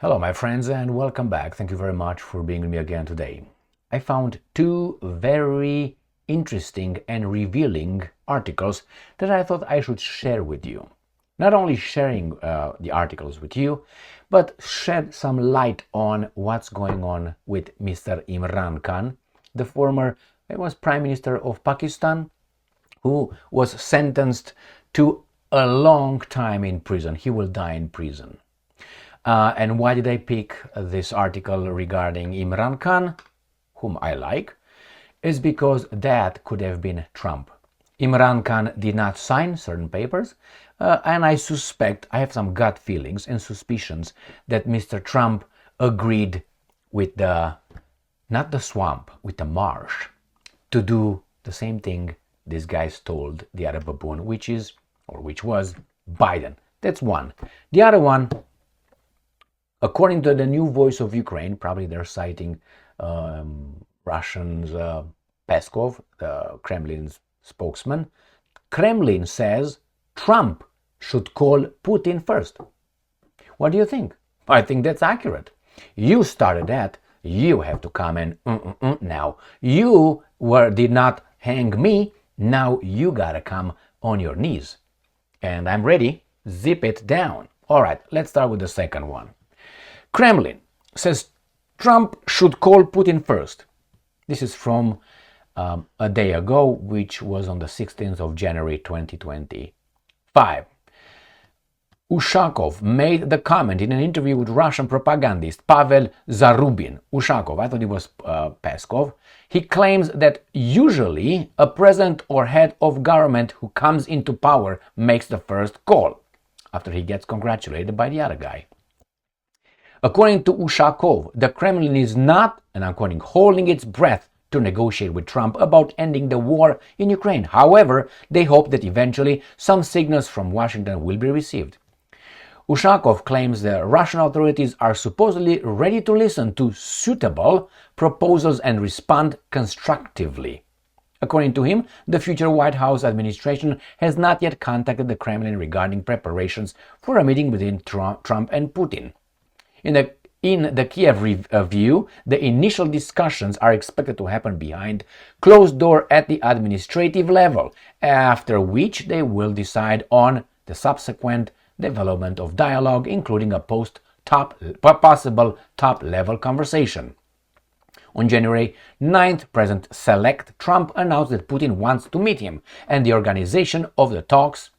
Hello, my friends, and welcome back. Thank you very much for being with me again today. I found two very interesting and revealing articles that I thought I should share with you. Not only sharing the articles with you, but shed some light on what's going on with Mr. Imran Khan, the former Prime Minister of Pakistan, who was sentenced to a long time in prison. He will die in prison. And why did I pick this article regarding Imran Khan, whom I like, is because that could have been Trump. Imran Khan did not sign certain papers, and I have some gut feelings and suspicions that Mr. Trump agreed with not the swamp, with the marsh, to do the same thing these guys told the other baboon, which was Biden. That's one. The other one, according to the new Voice of Ukraine, probably they're citing Russians' Peskov, the Kremlin's spokesman. Kremlin says Trump should call Putin first. What do you think? I think that's accurate. You started that. You have to come and now. You did not hang me. Now you gotta come on your knees. And I'm ready. Zip it down. All right, let's start with the second one. Kremlin says Trump should call Putin first. This is from a day ago, which was on the 16th of January 2025. Ushakov made the comment in an interview with Russian propagandist Pavel Zarubin. Ushakov, I thought it was Peskov. He claims that usually a president or head of government who comes into power makes the first call after he gets congratulated by the other guy. According to Ushakov, the Kremlin is not, and I'm quoting, holding its breath to negotiate with Trump about ending the war in Ukraine. However, they hope that eventually some signals from Washington will be received. Ushakov claims the Russian authorities are supposedly ready to listen to suitable proposals and respond constructively. According to him, the future White House administration has not yet contacted the Kremlin regarding preparations for a meeting between Trump and Putin. In the Kiev review, the initial discussions are expected to happen behind closed door at the administrative level, after which they will decide on the subsequent development of dialogue, including a possible top-level conversation. On January 9th, President-elect Trump announced that Putin wants to meet him, and the organization of the talks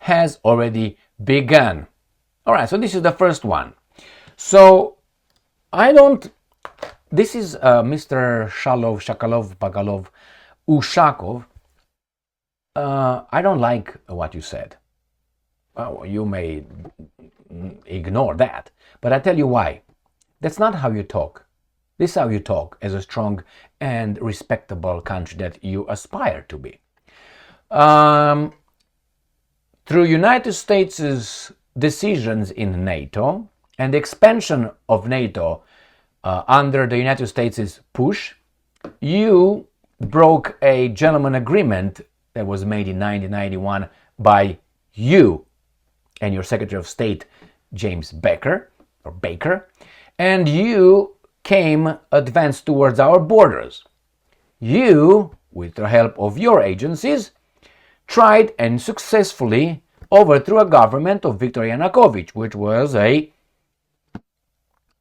has already begun. All right, so this is the first one. So, this is Mr. Shakalov, Bakalov, Ushakov. I don't like what you said. Well, you may ignore that, but I tell you why. That's not how you talk. This is how you talk as a strong and respectable country that you aspire to be. Through United States' decisions in NATO, and the expansion of NATO under the United States' push, you broke a gentleman agreement that was made in 1991 by you and your Secretary of State, James Baker, and you advanced towards our borders. You, with the help of your agencies, tried and successfully overthrew a government of Viktor Yanukovych, which was a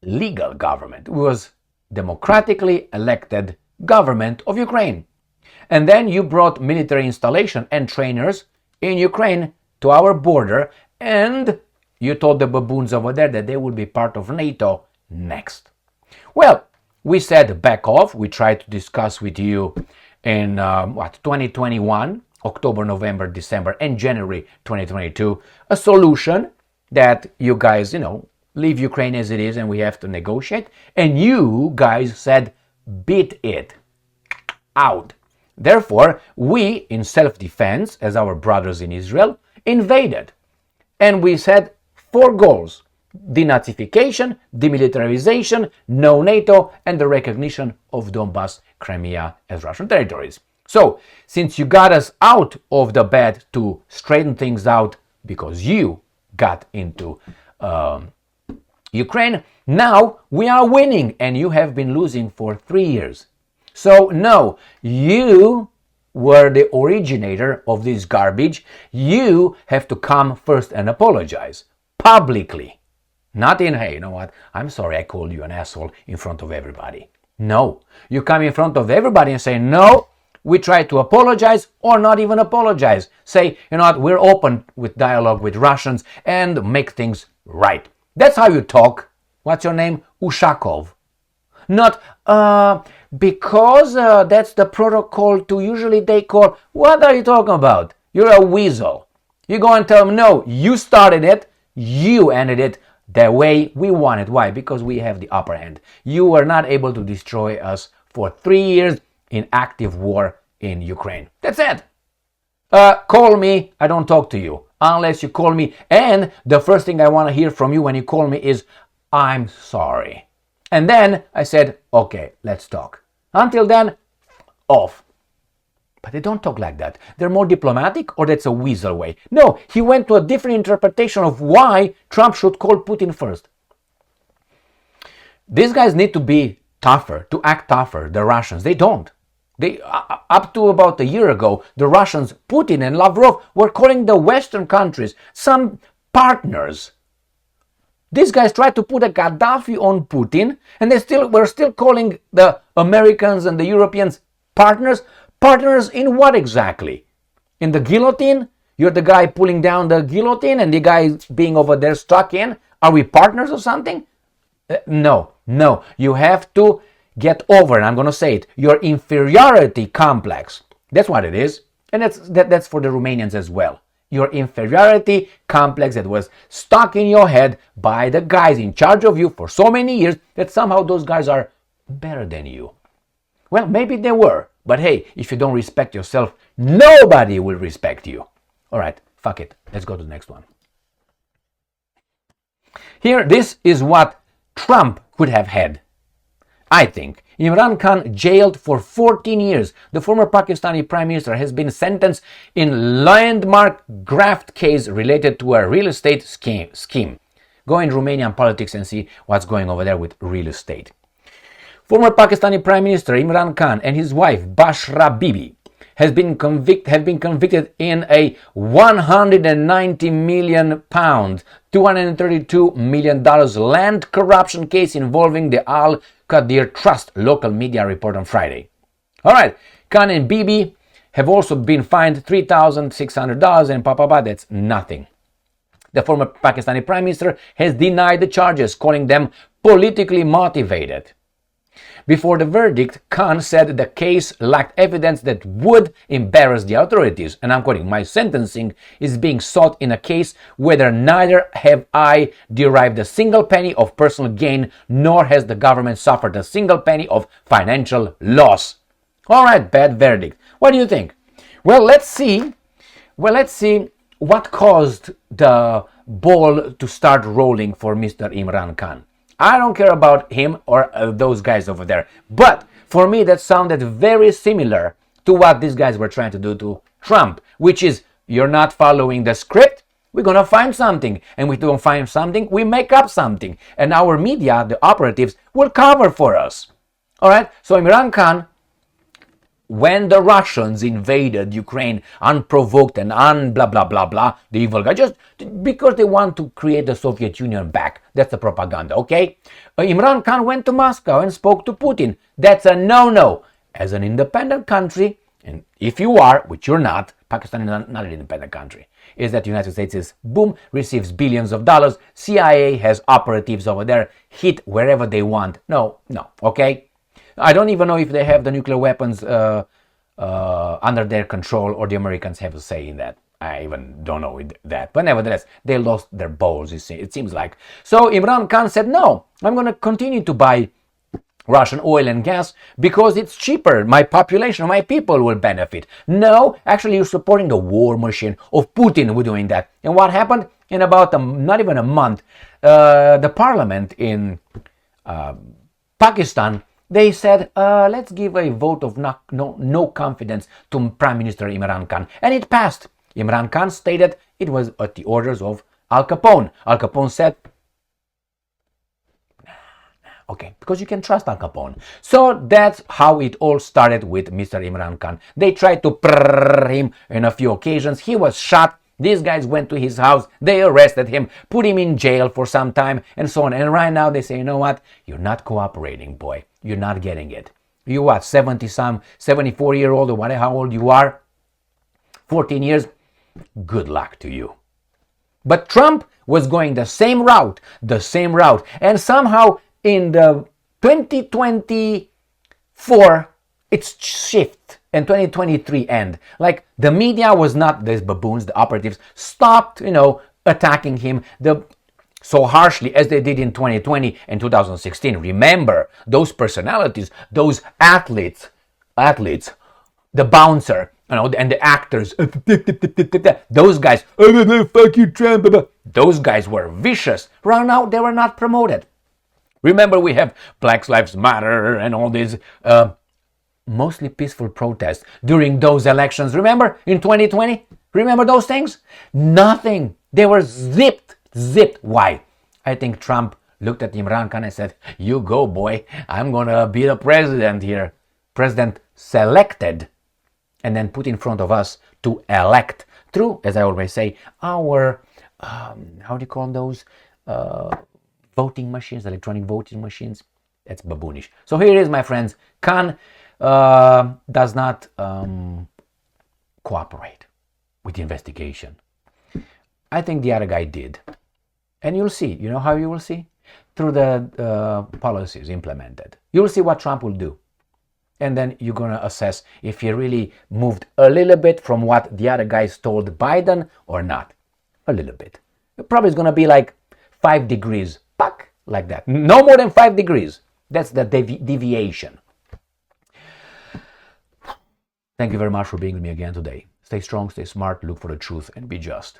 legal government. It was democratically elected government of Ukraine. And then you brought military installation and trainers in Ukraine to our border, and you told the baboons over there that they would be part of NATO next. Well, we said back off. We tried to discuss with you in 2021, October, November, December, and January 2022, a solution that you guys, leave Ukraine as it is and we have to negotiate. And you guys said, beat it out. Therefore, we, in self-defense, as our brothers in Israel, invaded. And we said 4 goals: denazification, demilitarization, no NATO, and the recognition of Donbas, Crimea as Russian territories. So, since you got us out of the bed to straighten things out because you got into Ukraine, Now we are winning and you have been losing for 3 years. So no, you were the originator of this garbage. You have to come first and apologize publicly. Not in, hey, you know what, I'm sorry I called you an asshole in front of everybody. No, you come in front of everybody and say, no, we try to apologize or not even apologize. Say, you know what, we're open with dialogue with Russians and make things right. That's how you talk. What's your name? Ushakov. Not, because that's the protocol to usually they call. What are you talking about? You're a weasel. You go and tell them, no, you started it, you ended it the way we want it. Why? Because we have the upper hand. You were not able to destroy us for 3 years in active war in Ukraine. That's it. Call me, I don't talk to you. Unless you call me, and the first thing I want to hear from you when you call me is, I'm sorry. And then I said, okay, let's talk. Until then, off. But they don't talk like that. They're more diplomatic, or that's a weasel way. No, he went to a different interpretation of why Trump should call Putin first. These guys need to be tougher, to act tougher, the Russians. They don't. They, up to about a year ago, the Russians, Putin and Lavrov, were calling the Western countries some partners. These guys tried to put a Gaddafi on Putin, and we're still calling the Americans and the Europeans partners. Partners in what exactly? In the guillotine? You're the guy pulling down the guillotine and the guy being over there stuck in? Are we partners or something? No. You have to get over, and I'm going to say it, your inferiority complex. That's what it is. And that's for the Romanians as well. Your inferiority complex that was stuck in your head by the guys in charge of you for so many years that somehow those guys are better than you. Well, maybe they were. But hey, if you don't respect yourself, nobody will respect you. All right, fuck it. Let's go to the next one. Here, this is what Trump could have had. I think Imran Khan jailed for 14 years. The former Pakistani Prime Minister has been sentenced in landmark graft case related to a real estate scheme. Go in Romanian politics and see what's going over there with real estate. Former Pakistani Prime Minister Imran Khan and his wife Bashra Bibi have been convicted in a 190 million pound, $232 million land corruption case involving the Al Qadir Trust, local media report on Friday. All right, Khan and Bibi have also been fined $3,600 and that's nothing. The former Pakistani Prime Minister has denied the charges, calling them politically motivated. Before the verdict, Khan said the case lacked evidence that would embarrass the authorities. And I'm quoting, my sentencing is being sought in a case whether neither have I derived a single penny of personal gain, nor has the government suffered a single penny of financial loss. All right, bad verdict. What do you think? Well, let's see what caused the ball to start rolling for Mr. Imran Khan. I don't care about him or those guys over there. But for me, that sounded very similar to what these guys were trying to do to Trump, which is, you're not following the script, we're going to find something. And we don't find something, we make up something. And our media, the operatives, will cover for us. All right? So Imran Khan, when the Russians invaded Ukraine unprovoked and blah, blah, blah, blah, the evil guy, just because they want to create the Soviet Union back. That's the propaganda, okay? Imran Khan went to Moscow and spoke to Putin. That's a no-no. As an independent country, and if you are, which you're not, Pakistan is not an independent country, is that the United States is, boom, receives billions of dollars, CIA has operatives over there, hit wherever they want. No, okay? I don't even know if they have the nuclear weapons under their control or the Americans have a say in that. I even don't know that. But nevertheless, they lost their balls, it seems like. So Imran Khan said, no, I'm going to continue to buy Russian oil and gas because it's cheaper. My population, my people will benefit. No, actually you're supporting the war machine of Putin with doing that. And what happened? In about not even a month, the parliament in Pakistan, they said, let's give a vote of no confidence to Prime Minister Imran Khan. And it passed. Imran Khan stated it was at the orders of Al Capone. Al Capone said, Okay, because you can trust Al Capone. So that's how it all started with Mr. Imran Khan. They tried to prrr him on a few occasions. He was shot. These guys went to his house. They arrested him, put him in jail for some time, and so on. And right now they say, you know what? You're not cooperating, boy. You're not getting it. You what, 70-some, 74-year-old or whatever, how old you are? 14 years? Good luck to you. But Trump was going the same route. And somehow in the 2024, it's shift and 2023 end. Like the media was not these baboons, the operatives stopped, attacking him so harshly as they did in 2020 and 2016. Remember those personalities, those athletes, the bouncer, and the actors, those guys, fuck you, Trump. Those guys were vicious. Right now, they were not promoted. Remember, we have Black Lives Matter and all these mostly peaceful protests during those elections. Remember in 2020? Remember those things? Nothing. They were zipped. Why? I think Trump looked at Imran Khan and said, you go, boy. I'm going to be the president here. President selected and then put in front of us to elect through, as I always say, our, how do you call those? Voting machines, electronic voting machines. That's baboonish. So here it is, my friends. Khan does not cooperate with the investigation. I think the other guy did. And you'll see. You know how you will see? Through the policies implemented. You'll see what Trump will do. And then you're going to assess if he really moved a little bit from what the other guys told Biden or not. A little bit. It probably is going to be like 5 degrees. Like that. No more than 5 degrees. That's the deviation. Thank you very much for being with me again today. Stay strong, stay smart, look for the truth, and be just.